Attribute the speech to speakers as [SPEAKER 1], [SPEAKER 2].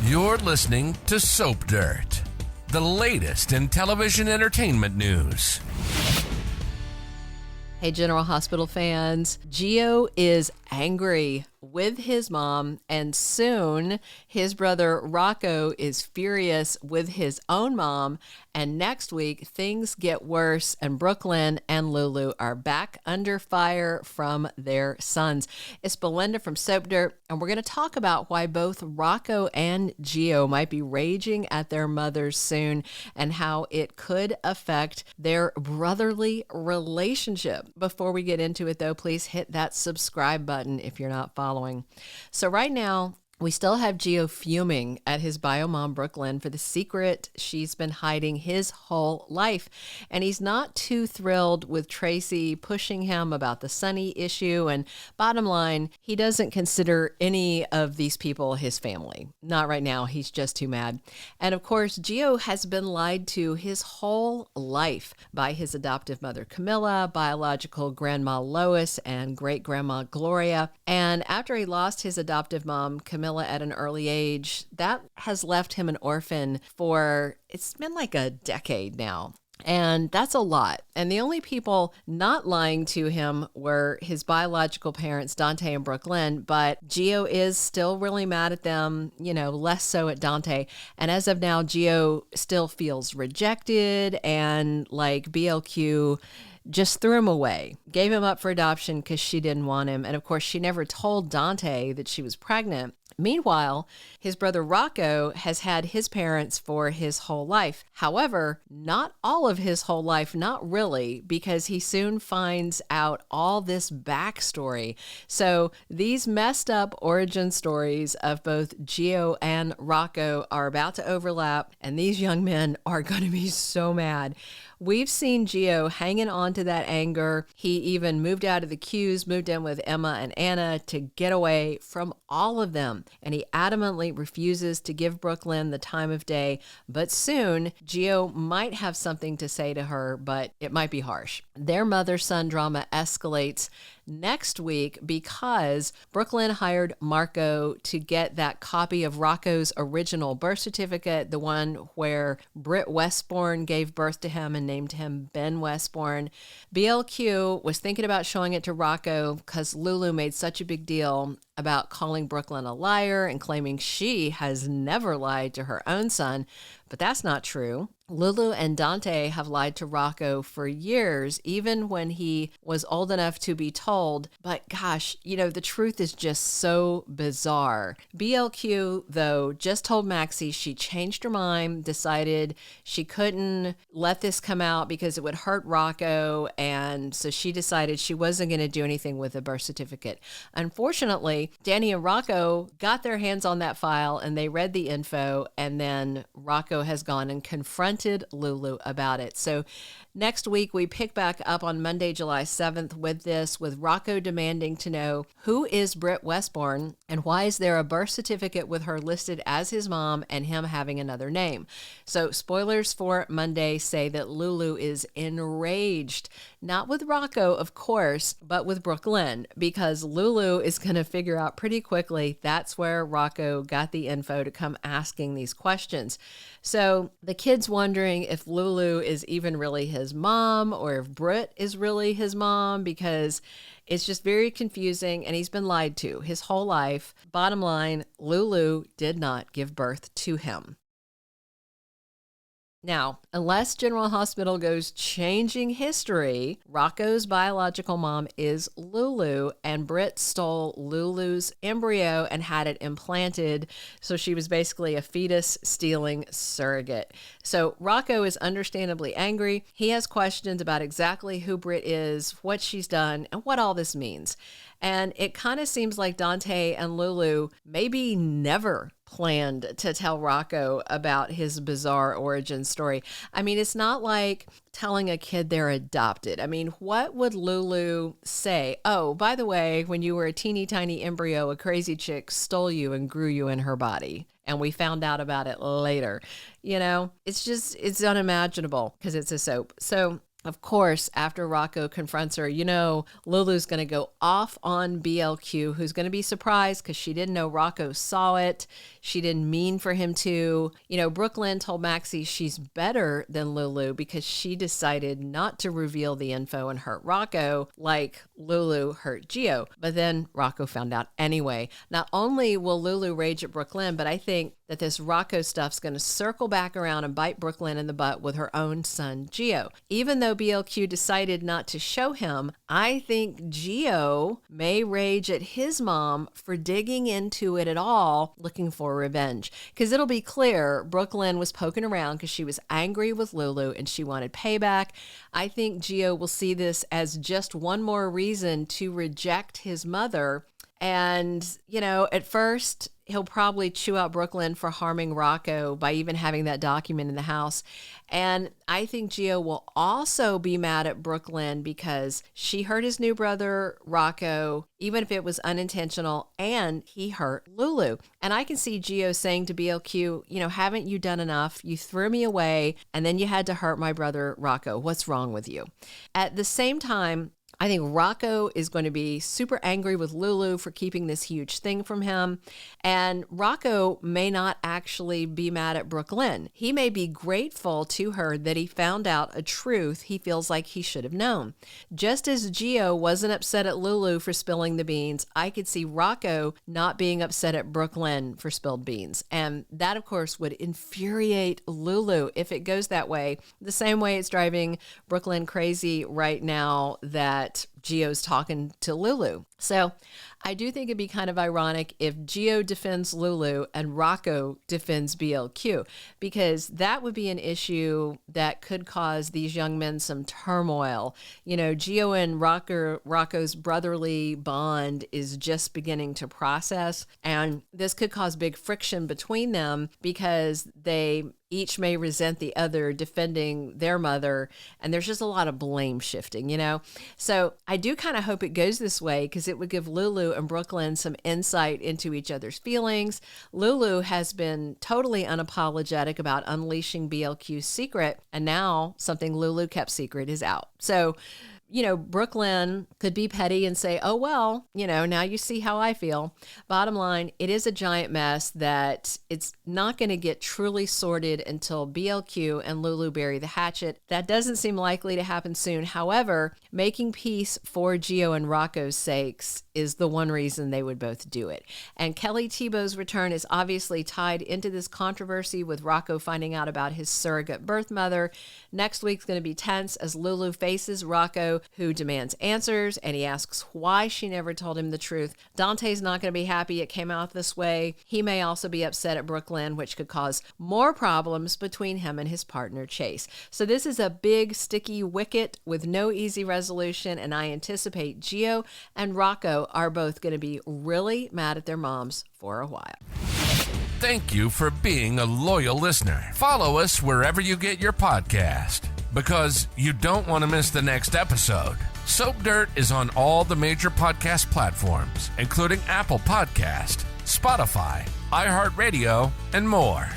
[SPEAKER 1] You're listening to Soap Dirt, the latest in television entertainment news.
[SPEAKER 2] Hey, General Hospital fans. Gio is angry with his mom, and soon his brother Rocco is furious with his own mom. And next week, things get worse, and Brook Lynn and Lulu are back under fire from their sons. It's Belinda from Soap Dirt, and we're going to talk about why both Rocco and Gio might be raging at their mothers soon and how it could affect their brotherly relationship. Before we get into it, though, please hit that subscribe button if you're not following. So right now, we still have Gio fuming at his bio mom, Brook Lynn, for the secret she's been hiding his whole life. And he's not too thrilled with Tracy pushing him about the Sonny issue. And bottom line, he doesn't consider any of these people his family. Not right now. He's just too mad. And of course, Gio has been lied to his whole life by his adoptive mother, Camilla, biological grandma Lois, and great-grandma Gloria. And after he lost his adoptive mom, Camilla, at an early age, that has left him an orphan for, it's been like a decade now. And that's a lot. And the only people not lying to him were his biological parents, Dante and Brook Lynn. But Gio is still really mad at them, less so at Dante. And as of now, Gio still feels rejected, and like BLQ just threw him away, gave him up for adoption because she didn't want him. And of course, she never told Dante that she was pregnant. Meanwhile, his brother Rocco has had his parents for his whole life. However, not all of his whole life, not really, because he soon finds out all this backstory. So these messed up origin stories of both Gio and Rocco are about to overlap, and these young men are going to be so mad. We've seen Gio hanging on to that anger. He even moved out of the queues, moved in with Emma and Anna to get away from all of them. And he adamantly refuses to give Brook Lynn the time of day. But soon, Gio might have something to say to her, but it might be harsh. Their mother-son drama escalates next week because Brook Lynn hired Marco to get that copy of Rocco's original birth certificate, the one where Britt Westbourne gave birth to him and named him Ben Westbourne. BLQ was thinking about showing it to Rocco because Lulu made such a big deal about calling Brook Lynn a liar and claiming she has never lied to her own son, but that's not true. Lulu and Dante have lied to Rocco for years, even when he was old enough to be told. But gosh, the truth is just so bizarre. BLQ, though, just told Maxie she changed her mind, decided she couldn't let this come out because it would hurt Rocco, and so she decided she wasn't going to do anything with the birth certificate. Unfortunately, Danny and Rocco got their hands on that file, and they read the info, and then Rocco has gone and confronted Lulu about it. So next week, we pick back up on Monday, July 7th with this, with Rocco demanding to know who is Britt Westbourne and why is there a birth certificate with her listed as his mom and him having another name. So spoilers for Monday say that Lulu is enraged, not with Rocco, of course, but with Brook Lynn, because Lulu is going to figure out pretty quickly that's where Rocco got the info to come asking these questions. So the kid's wondering if Lulu is even really his mom or if Britt is really his mom, because it's just very confusing, and he's been lied to his whole life. Bottom line, Lulu did not give birth to him. Now, unless General Hospital goes changing history, Rocco's biological mom is Lulu, and Britt stole Lulu's embryo and had it implanted, so she was basically a fetus-stealing surrogate. So Rocco is understandably angry. He has questions about exactly who Britt is, what she's done, and what all this means. And it kind of seems like Dante and Lulu maybe never planned to tell Rocco about his bizarre origin story. I mean, it's not like telling a kid they're adopted. I mean, what would Lulu say? Oh, by the way, when you were a teeny tiny embryo, a crazy chick stole you and grew you in her body, and we found out about it later. It's unimaginable because it's a soap. So of course, after Rocco confronts her, Lulu's going to go off on BLQ, who's going to be surprised because she didn't know Rocco saw it. She didn't mean for him to. Brook Lynn told Maxie she's better than Lulu because she decided not to reveal the info and hurt Rocco like Lulu hurt Gio. But then Rocco found out anyway. Not only will Lulu rage at Brook Lynn, but I think that this Rocco stuff's going to circle back around and bite Brook Lynn in the butt with her own son, Gio. Even though BLQ decided not to show him, I think Gio may rage at his mom for digging into it at all, looking for revenge. Because it'll be clear Brook Lynn was poking around because she was angry with Lulu and she wanted payback. I think Gio will see this as just one more reason to reject his mother. And, at first, he'll probably chew out Brook Lynn for harming Rocco by even having that document in the house. And I think Gio will also be mad at Brook Lynn because she hurt his new brother, Rocco, even if it was unintentional, and he hurt Lulu. And I can see Gio saying to BLQ, haven't you done enough? You threw me away, and then you had to hurt my brother, Rocco. What's wrong with you? At the same time, I think Rocco is going to be super angry with Lulu for keeping this huge thing from him. And Rocco may not actually be mad at Brook Lynn. He may be grateful to her that he found out a truth he feels like he should have known. Just as Gio wasn't upset at Lulu for spilling the beans, I could see Rocco not being upset at Brook Lynn for spilled beans. And that, of course, would infuriate Lulu if it goes that way, the same way it's driving Brook Lynn crazy right now that Gio's talking to Lulu. So I do think it'd be kind of ironic if Gio defends Lulu and Rocco defends BLQ, because that would be an issue that could cause these young men some turmoil. Gio and Rocco's brotherly bond is just beginning to process, and this could cause big friction between them because they each may resent the other defending their mother, and there's just a lot of blame shifting, So I do kind of hope it goes this way because it would give Lulu and Brook Lynn some insight into each other's feelings. Lulu has been totally unapologetic about unleashing BLQ's secret, and now something Lulu kept secret is out. So Brook Lynn could be petty and say, oh, well, now you see how I feel. Bottom line, it is a giant mess that it's not going to get truly sorted until BLQ and Lulu bury the hatchet. That doesn't seem likely to happen soon. However, making peace for Gio and Rocco's sakes is the one reason they would both do it. And Kelly Thiebaud's return is obviously tied into this controversy with Rocco finding out about his surrogate birth mother. Next week's going to be tense as Lulu faces Rocco, who demands answers, and he asks why she never told him the truth. Dante's not going to be happy it came out this way. He may also be upset at Brook Lynn, which could cause more problems between him and his partner, Chase. So this is a big, sticky wicket with no easy resolution, and I anticipate Gio and Rocco are both going to be really mad at their moms for a while.
[SPEAKER 1] Thank you for being a loyal listener. Follow us wherever you get your podcast, because you don't want to miss the next episode. Soap Dirt is on all the major podcast platforms, including Apple Podcast, Spotify, iHeartRadio, and more.